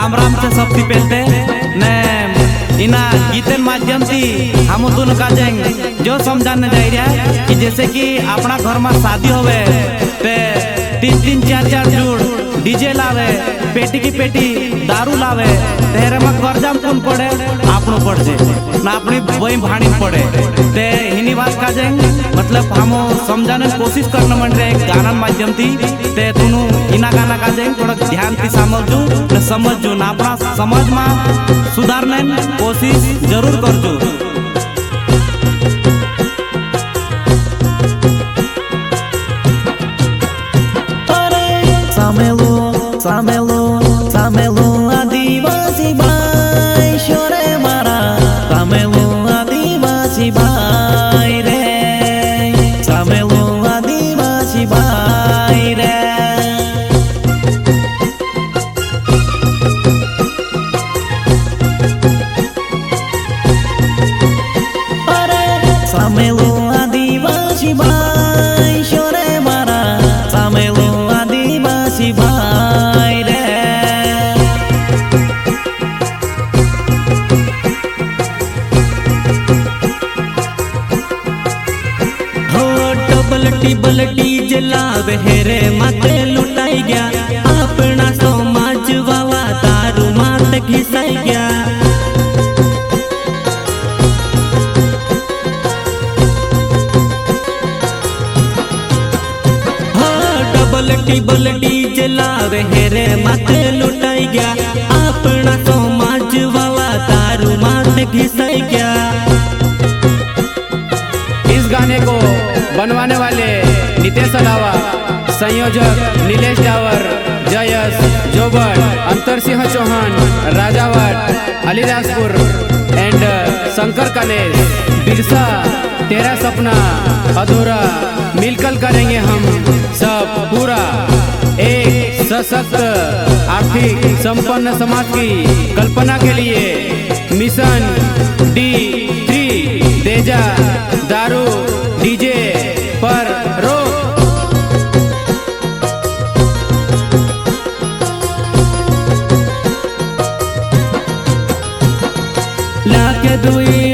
राम राम से सबसे पहले ने इना गीतन माध्यम से हम दोनों का जाएंगे जो समझाने जा रहा है कि जैसे कि अपना घर में शादी होवे ते 3-3 4-4 जोड़ डीजे लावे पेटी की पेटी दारू लावे तेरे में कर्जाम कौन पड़े आपनो पड़ जे ना अपनी वही भाणी पड़े ते हिनी बात का जाएंगे मतलब हम समझाने की कोशिश करना मन रहे गाना माध्यम थी ते तुनु इना गाना का जाएंगे थोड़ा ध्यान थी समझू ना अपना समझ में सुधारने कोशिश जरूर करजो। सामेलो आदिवासी भाई शोरे मारा सामेलो आदिवासी भाई रे सामेलो आदिवासी भाई रे अरे सामेलो आदिवासी भाई शोरे मारा सामेलो आदिवासी भाई रे बलटी जलावे हेरे माते लुटाई गया अपना समाज वाला तारू मात घिसाई गया बलटी जलावे हेरे माते लुटाई गया अपना समाज वाला तारू मात घिसाई गया। इस गाने को बनवाने वाले नितेश अलावा संयोजक नीलेश डावर जयस जोबड़ अंतर सिंह चौहान राजावट अलीदासपुर एंड शंकर कलेश बिरसा तेरा सपना अधूरा मिलकर करेंगे हम सब पूरा एक सशक्त आर्थिक संपन्न समाज की कल्पना के लिए मिशन D3 देजा दारू डीजे पर रोक।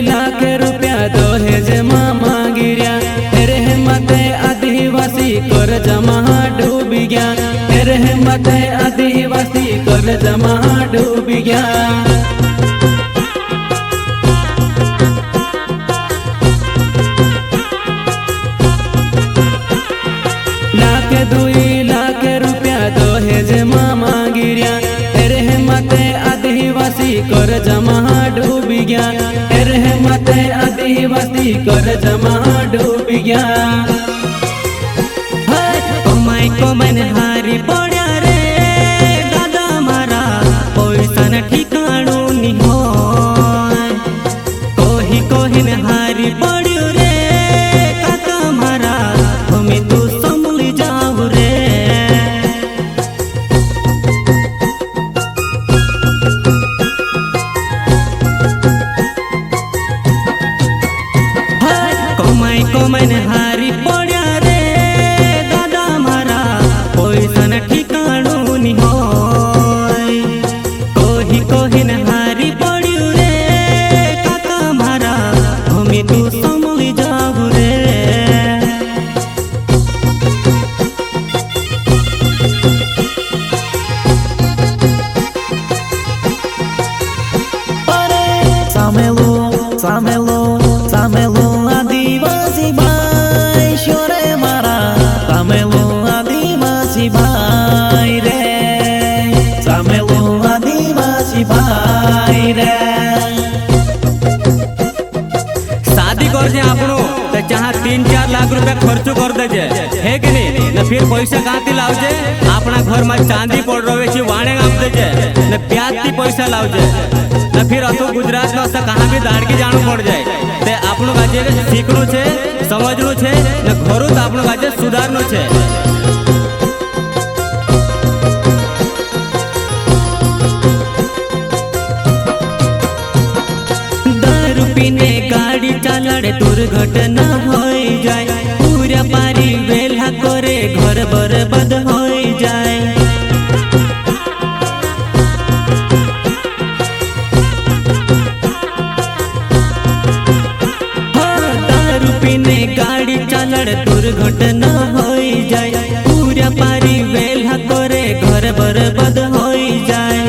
लाख रुपया दहेज मामा गिरिया रहमत आदिवासी कर जमा डूब गया रहमत आदिवासी कर जमा डूब गया। लाख रुपया दहेज मामा गिरिया रहमत आदिवासी कर जमा डूब गया रहमत आदिवासी कर जमा डूब गया। कमाई कमन हारी पड़ा रे दादा मारा पैसा न ठिकाणु नि हो कोही न हारी पड़ो रे काका मारा हमें तू संभली जाओ रे। कमन हारी पड़ा रे दादा मारा पैसा न ठिकाणु नि हो कोही न हारी पड़ो रे काका मारा हमें तू संभली जाओ रे। सामेलो आदिवासी भाई शोरे मारा सामेलो आदिवासी भाई रे सामेलो आदिवासी भाई रे। शादी कर जे आपनो तो जहाँ 3-4 लाख रुपया खर्चो कर दे है कि नहीं न फिर पैसा कहाँ थी लाव जे अपना घर में चांदी पड़ रहे छी वाणे गाम दे न ब्याज थी पैसा लाव जे न फिर अतो गुजरात में कहाँ भी दाड़की जाणू पड़ जाए ते आपनो काजे सीखनु छे समझनु छे न घरो तो आपनो काजे सुधारनु छे। दारू पीने गाड़ी चलाड़े दुर्घटना हो जाए पूरा पारी वेला करे घर बर्बाद हो जाए। रे गाड़ी चालड़ दुर्घटना होई जाए पूरा पारी वेला तोरे घर बर्बाद होई जाए।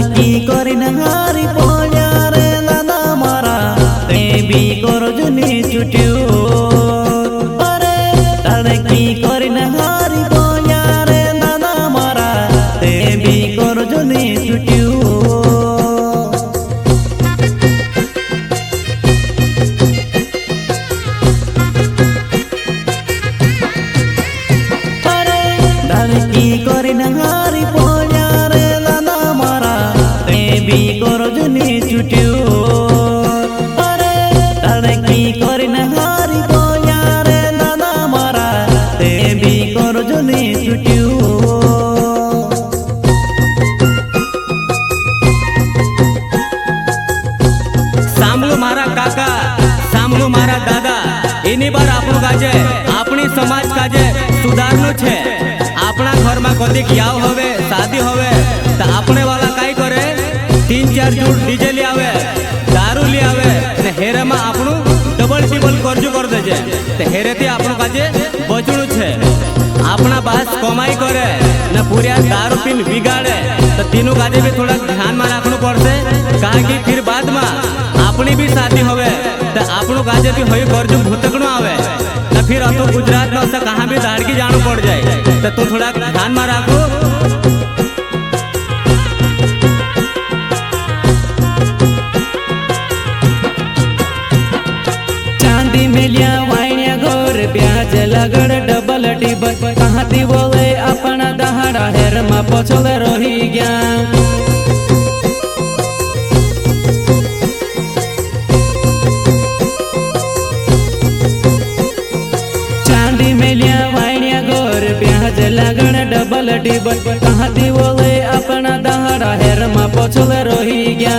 की करी नहारी पोया रे दादा मारा ते भी करो जुनी छुट्टियो अरे तड़की करी नहारी पोया रे दादा मारा ते भी करो जुनी छुट्टियो। अरे तड़की करी नहारी पोया रे दादा मारा भी करो जुनी छुट्टियो अरे तड़की करी नहारी पोया रे दादा मारा ते भी करो जुनी छुट्टियो। सांभळो मारा काका सांभळो मारा दादा एनी बार આપણું કાજે આપણી સમાજ કાજે સુધારનું છે। આપણા ઘરમાં કદીક યાવ હવે શાદી હવે તો આપણે વાળા કાઈ કરે 3-4 જૂટ ડીજે લી આવે દારૂ લી આવે ને હેરામાં આપણું ડબલ ટિબલ કરજુ કરી દેજે તો હેરેથી આપણું કાજે બચણું છે। આપણા બાસ કમાઈ કરે ને પૂર્યા દારૂ પીને બિગાડે તો તેનું કાજે બી થોડા ધ્યાનમાં રાખવું પડશે કારણ કે ફિર બાદમાં આપણી બી શાદી હવે तो આપણું કાજે બી હોય કરજુ ભૂતકણું આવે ને ફિર અતો ગુજરાત નો તો કહાં બી દાડકી જાણું પડ જાય તો તું થોડા ધ્યાનમાં રાખો। चांदी मिलिया वाइनिया गोर ब्याज लगड़ डबल टिबल कहाँ थी बोले अपना दहाड़ा हेर मा पछल रही गया। चांदी मिलिया वाइनिया गोर ब्याज लगड़ डबल टिबल कहाँ थी बोले अपना दहाड़ा हेर मा पछल रही गया।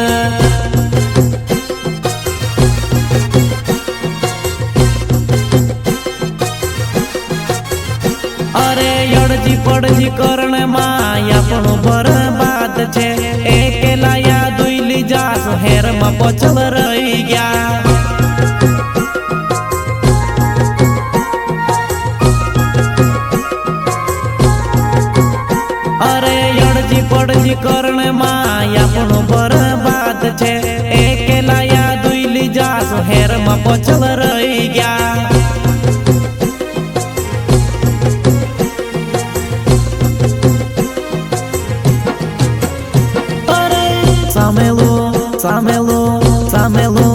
अरे यड़जी पड़जी करण माया આપણો बर्बाद छे एकेला या दुईली जास हेर में पछल रही गया। अरे यड़जी पड़जी करण माया આપણો बर्बाद छे एकेला या दुईली जास हेर में पछल रही गया। Samelo, samelo, samelo